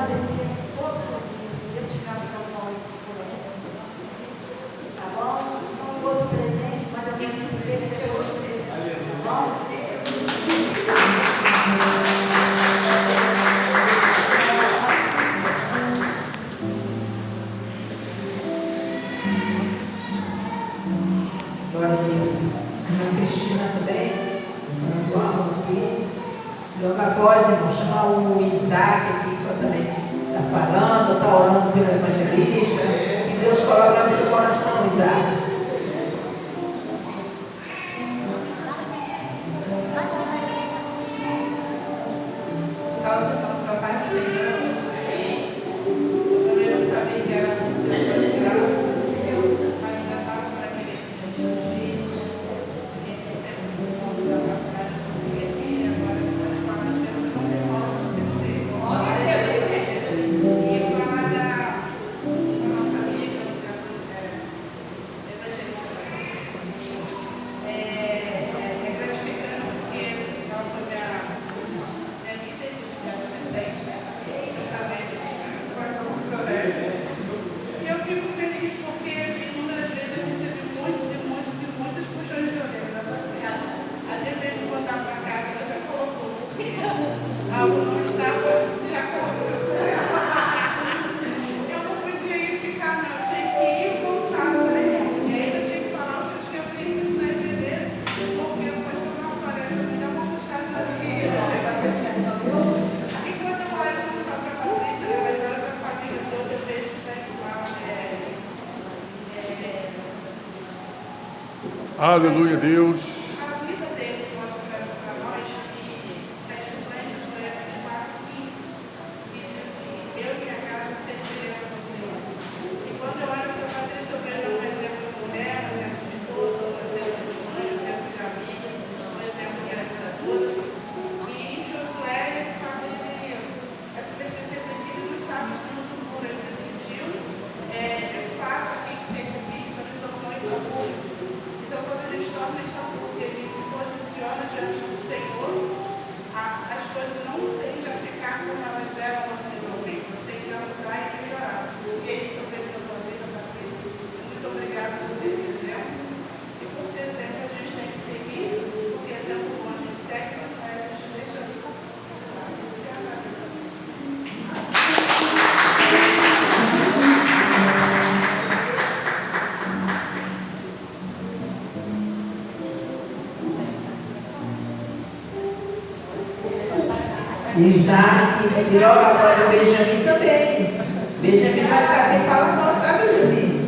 agradecer todos os dias, Deus te dá o microfone por aí. Tá bom? Não trouxe presente, mas eu quero te dizer que é você. Tá bom? Glória a Deus. A irmã Cristina também, igual aqui. Logo após, irmão, chamar o Isaac aqui, que também está falando, está orando pelo evangelista. Que Deus coloque no seu coração, Isaac. Salve, irmãos, para a paz do Senhor. Eu também não sabia que era um dia de graça, mas ainda estava para aquele dia de dias. Quem recebe o mundo da passagem, conseguia vir. Agora, depois de quarta-feira, eu não demoro, você tem. E falar da nossa amiga, evangelista, é gratificante porque ela foi minha vida de adolescente, né? Juntamente com a doutora. E eu fico feliz porque inúmeras vezes eu recebi muitos puxões de orelha da família. Até mesmo voltar para casa, ela já colocou, porque algo não estava de acordo. Eu não podia ir ficar, não. Eu tinha que ir e voltar, né? E ainda tinha que falar o que eu queria que não entendesse, porque o pastor não aparece, me dá uma puxada na vida. E quando eu olho não só para a Patrícia, mas olho para a família toda, eu vejo que está igual. Aleluia, Deus. A vida dele mostra para nós que está escrito em Josué 24:15, que diz assim: eu e minha casa servirei a você. E quando eu olho para a Patrícia, eu vejo um exemplo de mulher, um exemplo de esposa, um exemplo de mãe, um exemplo de amiga, um exemplo de ajudadora. E em Josué ele fala de essa certeza que ele não estava sendo puro, ele decidiu de fato aqui servir, quando ele tornou isso público. Então, quando a gente torna isso público, a gente se posiciona diante do Senhor, as coisas não tendem a ficar como elas eram anteriormente. Nós temos que mudar e melhorar. E é isso que eu vejo na sua vida, Patrícia. Muito obrigada por ser esse exemplo. E por ser exemplo, a gente tem que seguir, porque exemplo bom a gente segue, aí a gente deixa você agradecer a Deus. Isaac, e logo agora o Benjamin também. Benjamin vai ficar sem falar não, tá, Benjamin?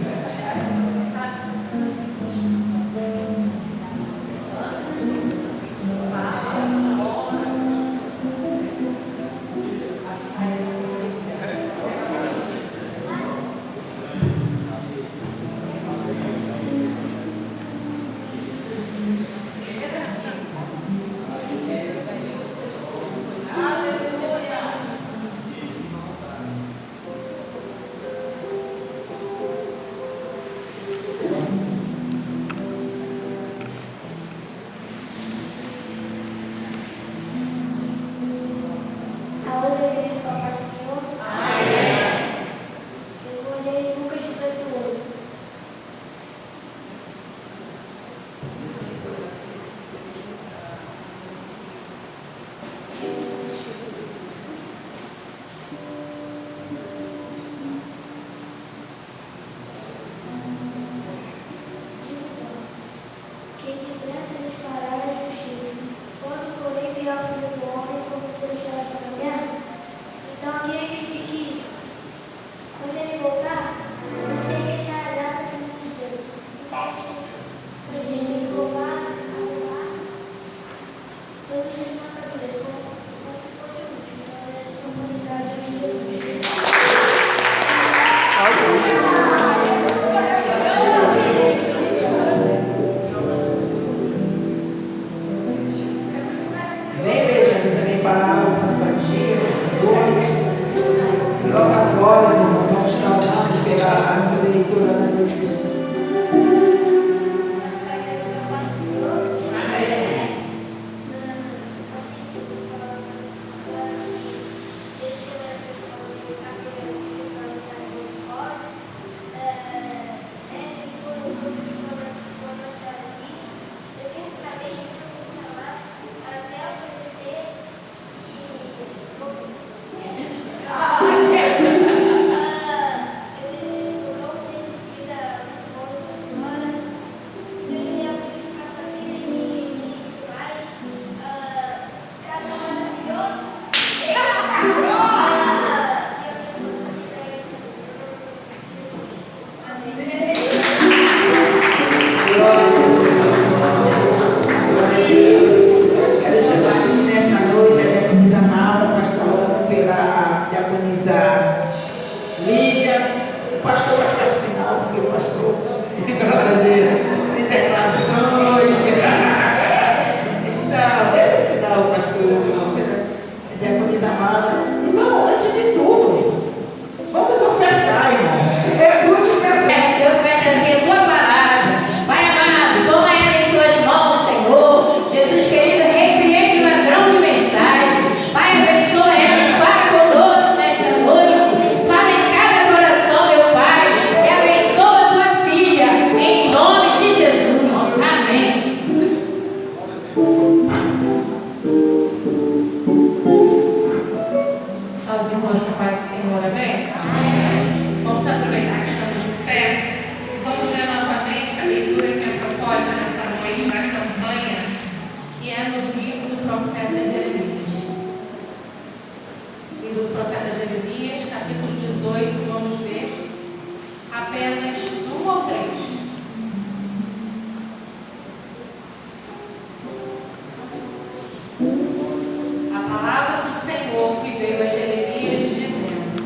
veio a Jeremias dizendo: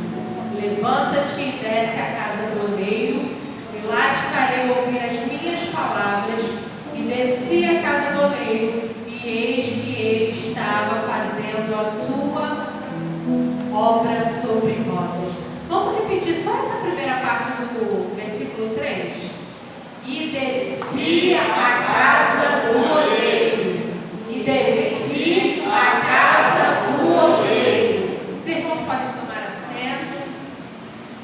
levanta-te e desce à casa do oleiro, e lá te farei ouvir as minhas palavras. E desci à casa do oleiro, e eis que ele estava fazendo a sua obra sobre rodas. Vamos repetir só essa primeira parte do versículo 3? E desci à casa do oleiro. E desci à casa do oleiro. Os irmãos podem tomar assento.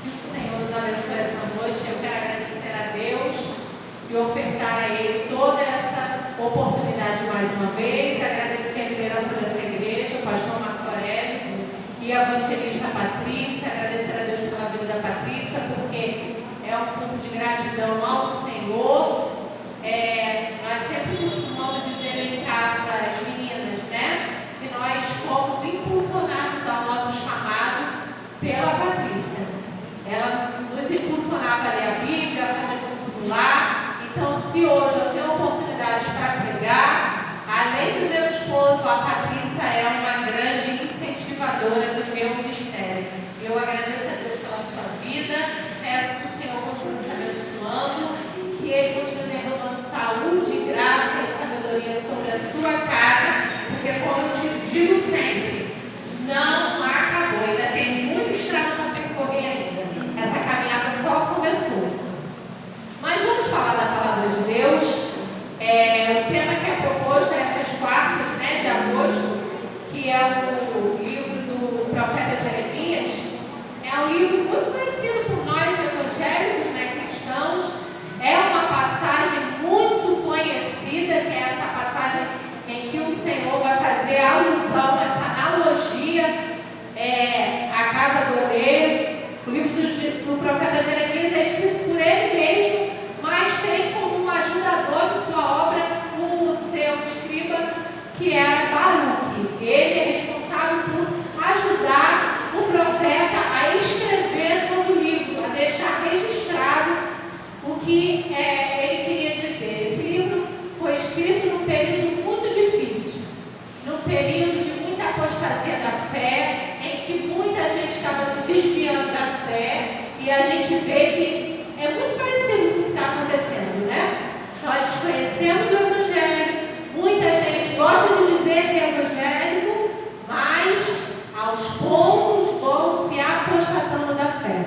Que o Senhor nos abençoe essa noite. Eu quero agradecer a Deus e ofertar a Ele toda essa oportunidade mais uma vez. Agradecer a liderança dessa igreja, o pastor Marco Aurélio e a evangelista Patrícia. Agradecer a Deus pela vida da Patrícia, porque é um ponto de gratidão ao Senhor. Nós sempre costumamos dizer em casa, as meninas, né? Que nós fomos impulsionados ao nosso chamado pela Patrícia. Ela nos impulsionava a ler a Bíblia, a fazer tudo lá. Então, se hoje eu tenho oportunidade para pregar, além do meu esposo, a Patrícia é uma grande incentivadora do meu ministério. Eu agradeço a Deus pela sua vida, peço que o Senhor continue te abençoando, que Ele continue derramando saúde, graça e sabedoria sobre a sua casa, porque, como eu te digo sempre, não acabou, ainda tem muito estrada para percorrer ainda. Essa caminhada só começou. Mas vamos falar da palavra de Deus. O tema que é proposto é essas quartas, né, de agosto, que é o livro do profeta Jeremias. É um livro muito conhecido por nós evangélicos, né, cristãos. É uma passagem muito conhecida, que é essa passagem em que o Senhor vai fazer alusão, essa analogia à casa do oleiro. O livro do profeta Jeremias é escrito por ele mesmo, mas tem como um ajudador de sua obra o seu escriba, que era Baruque. Ele é responsável por ajudar o profeta a escrever todo o livro, a deixar registrado o que ele queria dizer. Esse livro foi escrito num período muito difícil, num período de muita apostasia da fé, em que muita gente estava se desviando da fé, e a gente vê que é muito parecido com o que está acontecendo, né? Nós conhecemos o Evangelho, muita gente gosta de dizer que é evangélico, mas aos poucos vão se apostatando da fé.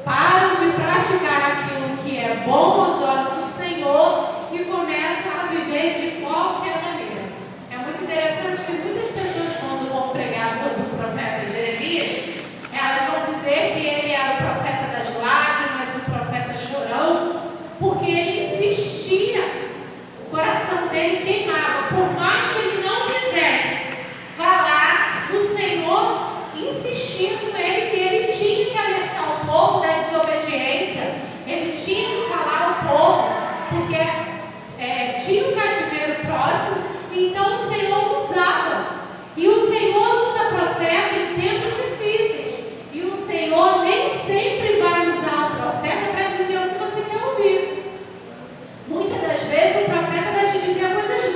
Param de praticar aquilo que é bom aos olhos do Senhor e começam a viver de qualquer maneira. É muito interessante que muitas pessoas, quando vão pregar sobre o profeta Jeremias, elas vão dizer que ele era o profeta das lágrimas, o profeta chorão, porque ele insistia, o coração dele queimava, por mais que ele não quisesse falar, o Senhor insistia com ele que ele tinha que alertar o povo da desobediência, ele tinha que falar ao povo, porque tinha um cativeiro próximo. Então o Senhor usava, e o Senhor usa profeta em tempos difíceis, e o Senhor nem sempre vai usar o profeta para dizer o que você quer ouvir. Muitas das vezes o profeta vai te dizer coisas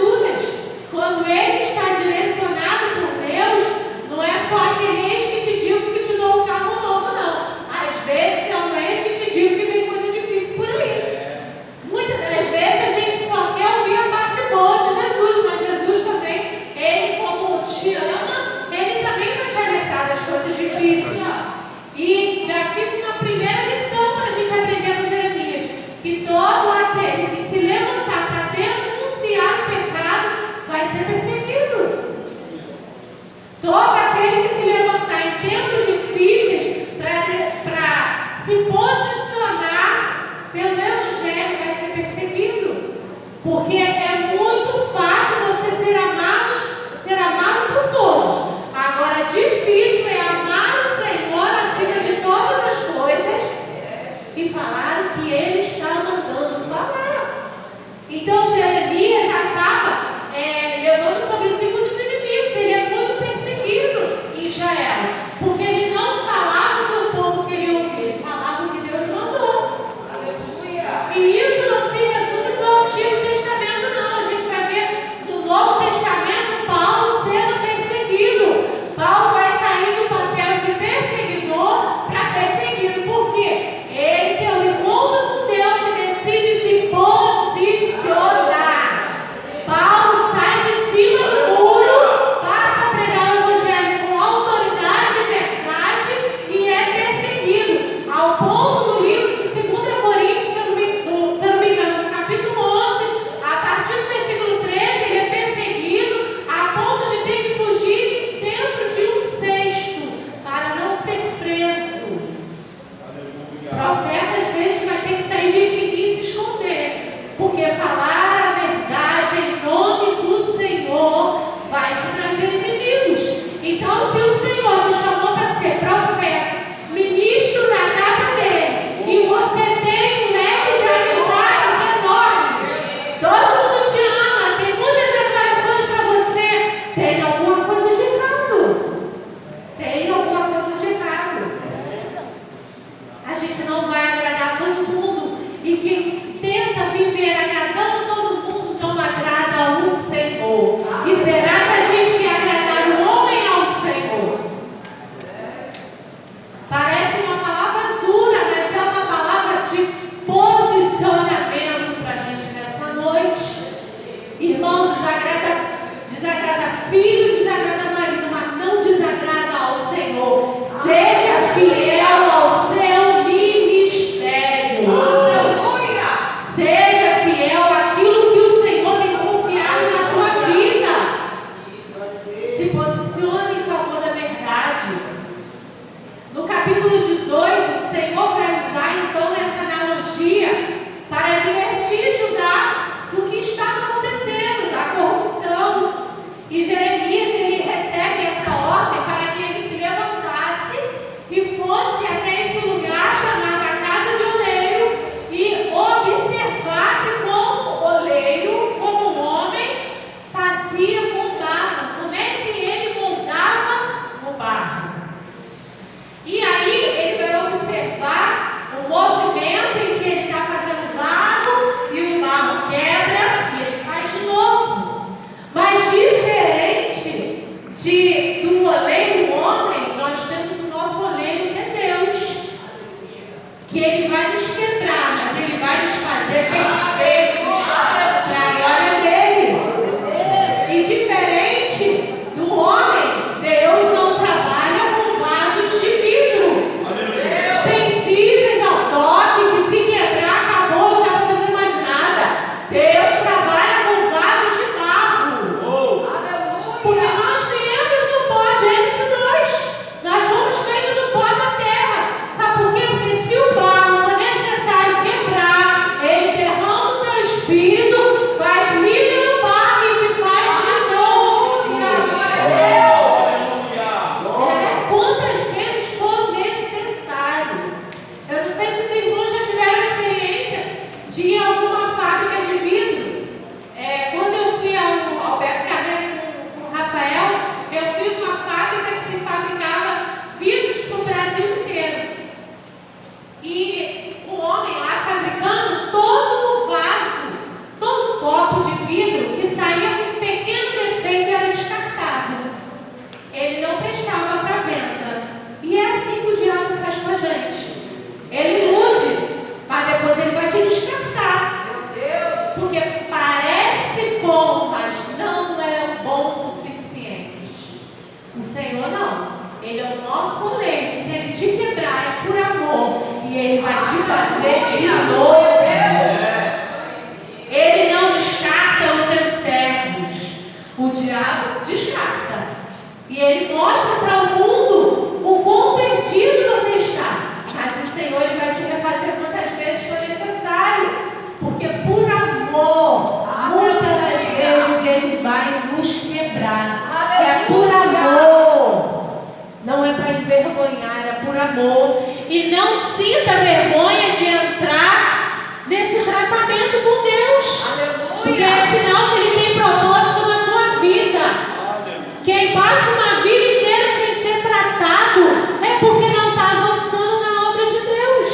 irmão, desagrada filho, desagrada marido, mas não desagrada ao Senhor. Seja fiel ao seu ministério. Aleluia! Seja fiel àquilo que o Senhor tem confiado na tua vida. Se posicione em favor da verdade. No capítulo 18, o Senhor vai usar então essa analogia para advertir Judá do que está acontecendo, da corrupção. E Jeremias, ele recebe essa ordem para que ele se levantasse e fosse até esse lugar chamado a casa de oleiro e observasse como o oleiro, como o homem, fazia com o barro, como é que ele moldava o barro. E aí ele vai observar o movimento em que ele está fazendo barro e o barro quebra e ele faz de novo. Mas diferente do oleiro homem, nós temos o nosso oleiro que é Deus, que ele vai nos quebrar, mas ele vai nos fazer perfeitos para a glória dele. E diferente do homem, Deus não trabalha com vasos de vidro sensíveis ao toque, que se quebrar, acabou, não dá para fazer mais nada. Deus trabalha com vasos de barro. Porque nós viemos do pó, Gênesis 2. Nós somos feitos do pó da terra. Sabe por quê? Porque se o barro for necessário quebrar, ele derrama o seu espírito, faz milho no barro e te faz de novo. Quantas vezes for necessário. Eu não sei se os irmãos já tiveram experiência de ir a alguma fábrica de vidro. Quando eu fui ao Alberto Carneiro com o Rafael, eu fui numa fábrica que se fabricava vidros para o Brasil inteiro. E o homem lá fabricando todo o vaso, todo o copo de vidro que saía com um pequeno defeito era descartado. Ele não prestava para venda. E é assim que o diabo faz com a gente. Ele ilude, mas depois ele vai te descartar. Porque parece bom, mas não é bom o suficiente. O Senhor não. Ele é o nosso oleiro. Se ele te quebrar é por amor. E ele vai te fazer de novo. Ele não descarta os seus servos. O diabo descarta. E ele mostra para o mundo o quão perdido você está. Mas o Senhor, ele vai te refazer quantas vezes for necessário. Porque por amor, muitas das vezes ele vai nos quebrar. É por amor. Não é para envergonhar, é por amor. E não sinta vergonha de entrar nesse tratamento com Deus. Porque é sinal que ele tem propósito na tua vida. Quem passa uma vida inteira sem ser tratado é porque não está avançando na obra de Deus.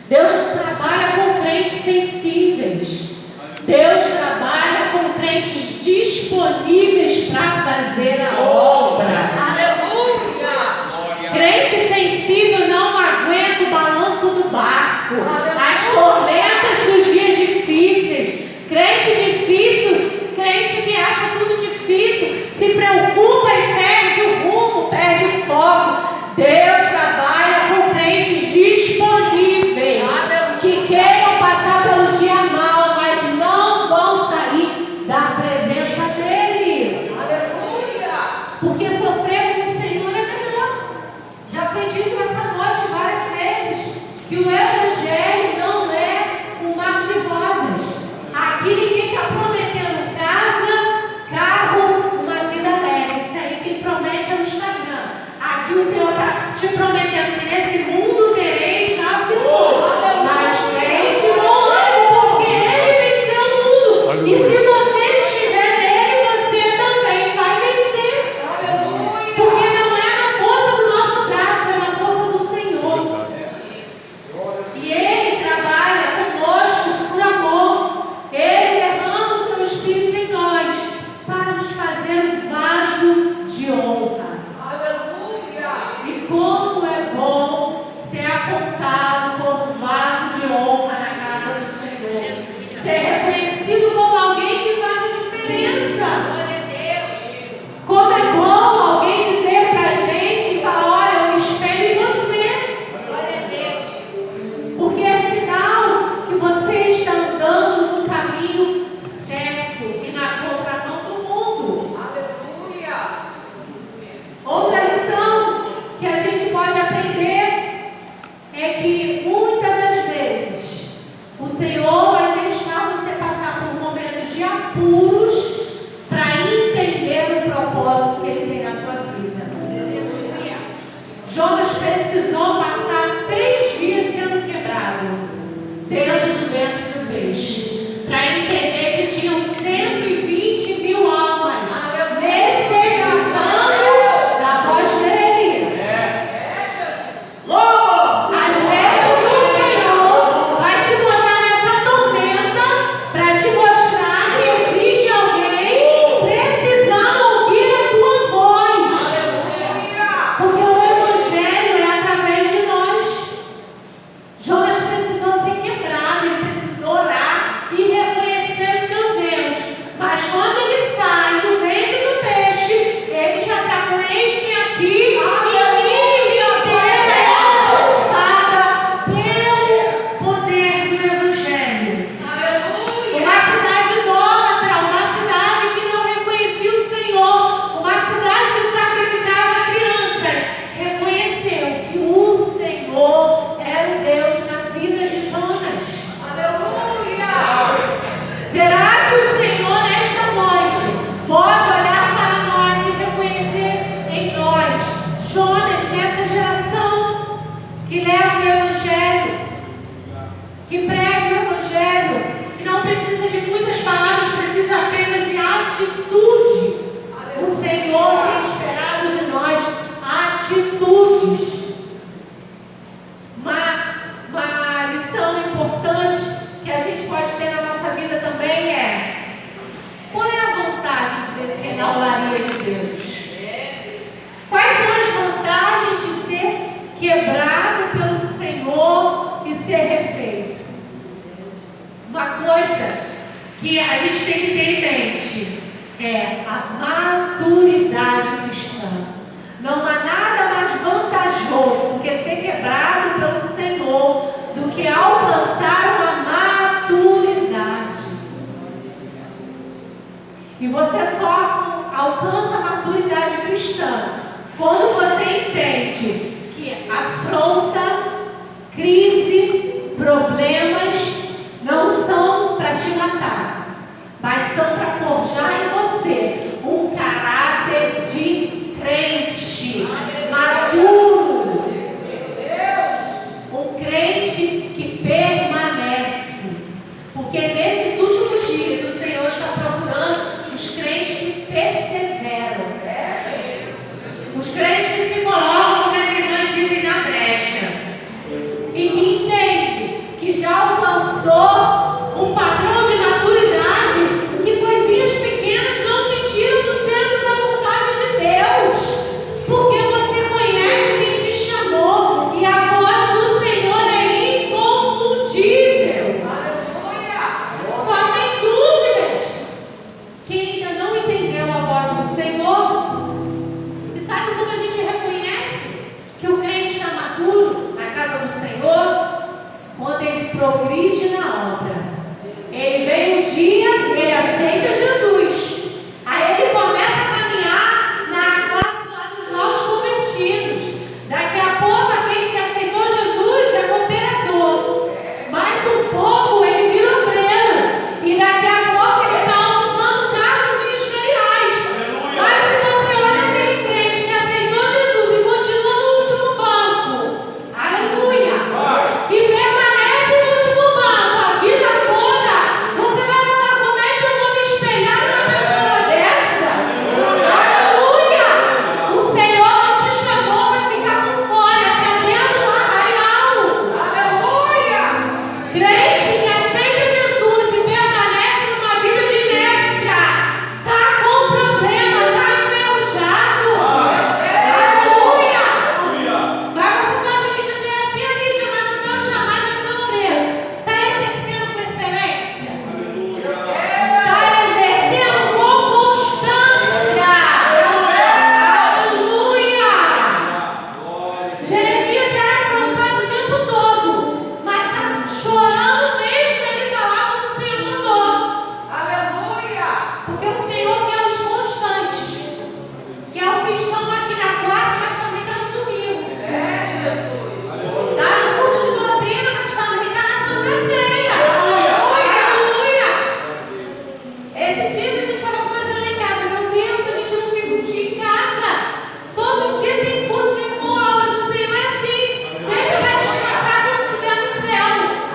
Deus não trabalha com crentes sensíveis. Deus trabalha com crentes disponíveis para fazer a obra. Aleluia! Crente sensível não aguenta o balanço do barco, as tormentas dos dias difíceis. Crente difícil, crente que acha tudo difícil, se preocupa e perde o rumo, perde o foco. Deus trabalha com crentes disponíveis, que queiram passar pelo dia mal, mas não vão sair da presença dele. Aleluia! Porque sofrer com o Senhor é melhor. Já foi dito essa noite várias vezes que o Evangelho não é um mar de rosas. Aqui ninguém está prometendo casa, carro, uma vida leve. Isso aí que ele promete é no Instagram. Aqui o Senhor está te prometendo que nesse mundo tereis aflições. Mas crente não ame, porque ele venceu o mundo. E se você estiver nele, você também vai vencer. Porque não é na força do nosso braço, é na força do Senhor. E ele trabalha conosco por amor. Ele derrama o seu Espírito em nós para nos fazer um vaso de honra. Aleluia! E como é bom ser apontado como um vaso de honra na casa do Senhor. Ser reconhecido puros para entender o propósito que Ele tem na tua vida. Jonas precisou passar 3 dias sendo quebrado dentro do ventre do peixe para entender que tinham 120.000 almas necessitando da voz dele. Às vezes o Senhor vai te botar nessa tormenta para te mostrar que existe alguém precisando ouvir a tua voz. Porque o Evangelho é através de nós. Jonas precisou ser quebrado, ele precisou orar e reconhecer os seus erros. Mas quando ele sai do ventre do peixe, ele já está com eis-me aqui e a minha vida é alcançada pelo poder do Evangelho. Uma cidade idólatra, uma cidade que não reconhecia o Senhor, uma cidade que sacrificava crianças, reconheceu que o Senhor era o Deus na vida de Jonas. Será que o Senhor nesta noite pode olhar para nós e reconhecer em nós Jonas nessa geração que leva o Evangelho, que prega o Evangelho e não precisa de muitas palavras, precisa apenas de atitude. O Senhor tem esperado de nós atitudes. Uma lição importante que a gente pode ter na nossa vida também é: qual é a vantagem de descer na olaria de Deus? Quais são as vantagens de ser quebrado pelo Senhor e ser refeito? Uma coisa que a gente tem que ter em mente é a maturidade cristã. Não há nada mais vantajoso do que ser quebrado pelo Senhor do que alcançar uma maturidade. E você só alcança a maturidade cristã quando você entende que afronta, crise, problemas não são para te matar, mas são para forjar em você um caráter de crente maduro, um crente que permanece, porque nesses últimos dias o Senhor está procurando os crentes que perseveram, os crentes que se colocam, como as irmãs dizem, na brecha e que Esses dias a gente estava conversando lá em casa. Meu Deus, a gente não fica um dia em casa. Todo dia tem culto, meu irmão. A obra do Senhor é assim. Deixa para descansar quando estiver no céu.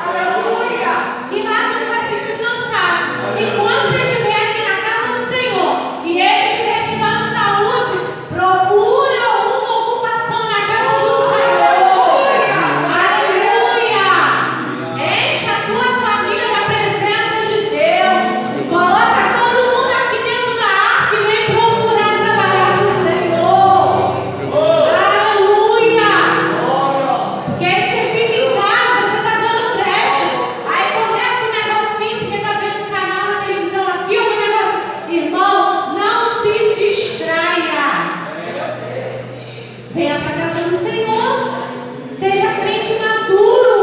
Aleluia. E lá não vai sentir cansaço. E quando você estiver aqui na casa do Senhor e Ele estiver te dando saúde, procura uma ocupação na casa do Senhor. Aleluia. Enche a tua família da presença de Deus. Coloca todo mundo aqui dentro da arca e vem procurar trabalhar com o Senhor. Aleluia. Porque aí você fica em casa, você está dando brecha. Aí começa um negocinho, porque está vendo um canal na televisão aqui, ou um negócio. Irmão, não se distraia. Venha para a casa do Senhor. Seja crente maduro.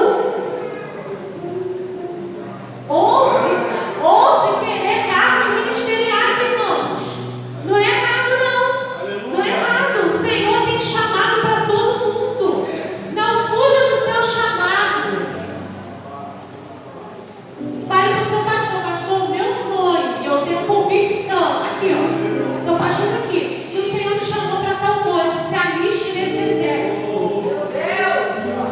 Ouse querer cargos ministeriais, irmãos. Não é errado, não. Não é errado. O Senhor tem chamado para todo mundo. Não fuja do seu chamado. Fale para o seu pastor, pastor, o meu sonho, e eu tenho convicção, aqui ó, seu pastor aqui, e o Senhor me chamou para tal coisa, se aliste nesse exército. Meu Deus!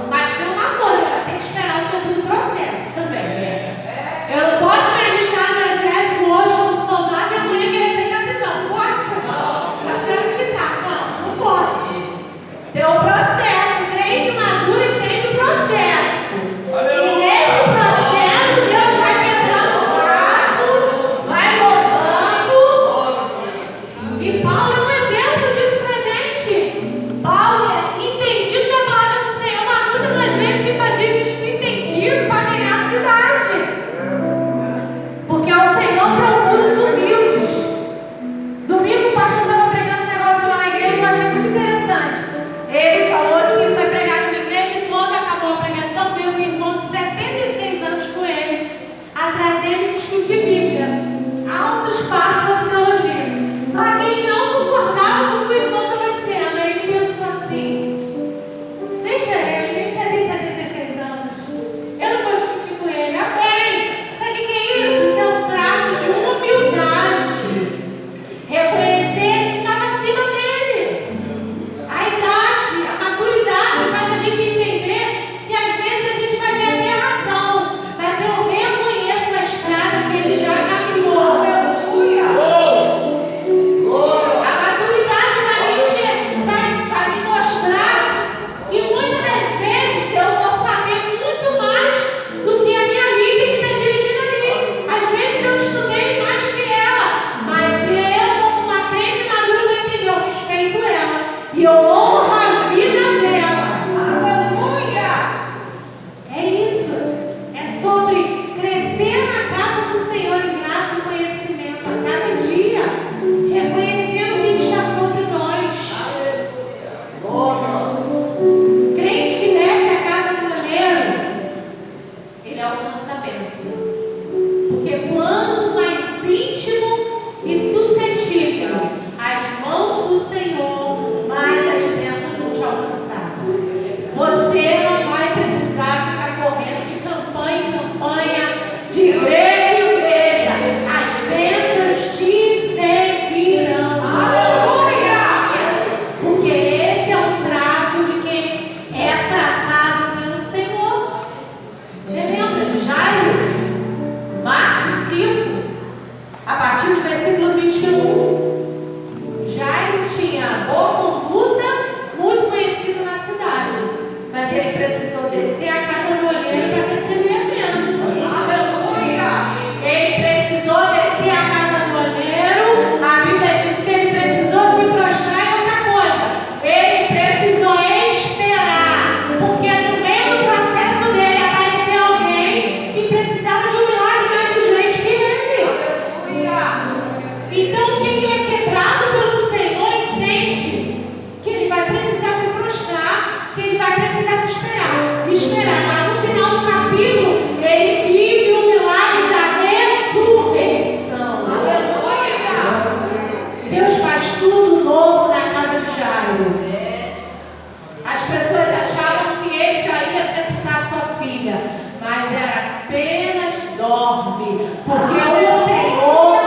Mas tem uma coisa, tem que esperar o tempo do processo também, né? Eu não posso me alistar no exército hoje como soldado e amanhã querer ser capitão. Pode, pastor? Eu quero militar. Não pode. Tem um processo, crente maduro entende o processo. E nesse processo, Deus vai quebrando o vaso, vai mudando. E Paulo é um exemplo disso pra gente. Paulo é entendido da palavra do Senhor, mas muitas das vezes se fazia de desentendido para ganhar a cidade. Porque o Senhor procura os humildes. Domingo o pastor estava pregando um negócio lá na igreja, eu achei muito interessante. Ele falou que foi pregar numa igreja e quando acabou a pregação, veio um irmão de 76 anos com ele, atrás dele discutir Bíblia. Altos papos sobre teologia. Só que ele não concordava com o que o irmão estava dizendo. Aí ele pensou assim: deixa ele já tem 76 anos. Eu não vou discutir com ele. Amém. Sabe o que é isso? Isso é um traço de humildade. Reconhecer que estava acima dele. A idade, a maturidade faz a gente entender que às vezes a gente vai ter até razão, mas eu reconheço a estrada que ele já caminhou. Aleluia! A maturidade da gente vai me mostrar que muitas das vezes eu vou saber muito mais do que a minha líder que está dirigindo ali. Às vezes eu estudei mais que ela, mas eu, como uma crente madura, vou entender, eu respeito ela e eu honro a vida dela. Aleluia! É isso. É sobre crescer na casa do Senhor em graça e conhecimento a cada dia, reconhecendo quem está sobre nós. Crente que desce a casa do olheiro, ele alcança a bênção. Porque quanto mais íntimo e suscetível às mãos do Senhor, mais as bênçãos vão te alcançar. Você não vai precisar ficar correndo de campanha em campanha, de igreja em igreja. As bênçãos te seguirão. Aleluia! Porque esse é um traço de quem é tratado pelo Senhor. Você lembra de Jairo? Marcos 5, a partir do versículo 21. Jairo tinha boa conduta, muito conhecido na cidade, mas ele precisou descer a casa do olheiro para receber a bênção. Aleluia! Ele precisou descer a casa do olheiro. A Bíblia diz que ele precisou se prostrar em outra coisa. Ele precisou esperar, porque no meio do processo dele apareceu alguém que precisava de um milagre mais urgente que ele. Aleluia! Então quem é quebrado pelo Senhor entende que ele vai precisar se prostrar, que ele vai precisar se esperar. Mas no final do capítulo, ele vive o milagre da ressurreição. Aleluia! Deus faz tudo novo na casa de Jairo. As pessoas achavam que ele já ia sepultar sua filha, mas era apenas dorme, porque o Senhor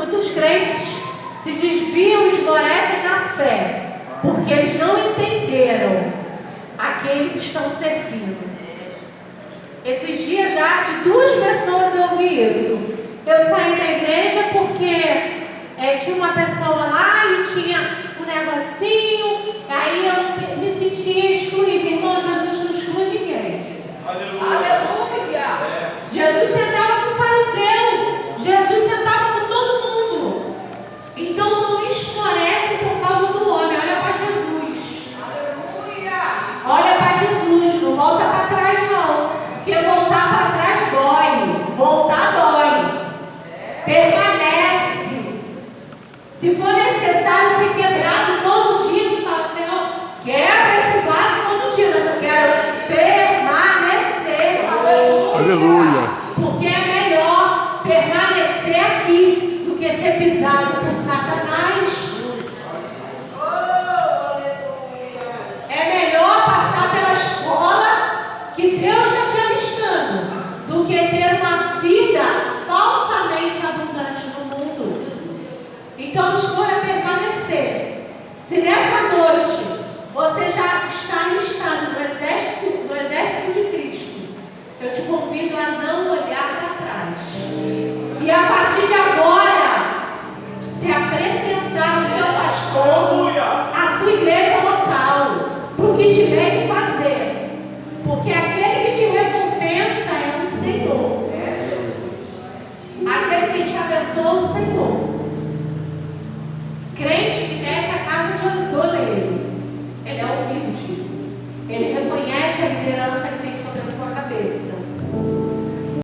Muitos crentes se desviam e esmorecem na fé, porque eles não entenderam a quem eles estão servindo. Esses dias já de 2 pessoas eu ouvi isso. Eu saí da igreja porque tinha uma pessoa lá e tinha um negocinho, aí eu me sentia excluída. Irmão, Jesus não exclui ninguém. Aleluia! Jesus sentava com o fariseu, Jesus sentava com todo mundo. Então não esmorece por causa do homem, olha para Jesus. Aleluia! Olha para Jesus, não volta para trás não, porque voltar para trás dói, voltar dói. Permanece. Se for necessário ser quebrado todo dia, você fala, Senhor, quebra esse vaso todo dia, mas eu quero permanecer. Aleluia. Porque é melhor permanecer aqui do que ser pisado por Satanás. É melhor passar pela escola que Deus está te alistando do que ter uma vida falsamente abundante no mundo. Então escolha permanecer. Se nessa noite você já está alistado no exército de Cristo, eu te convido a não olhar para trás. E a partir de agora, se apresentar no seu pastor, a sua igreja local, para o que tiver que fazer. Porque aquele que te recompensa é o Senhor. Aquele que te abençoa é o Senhor.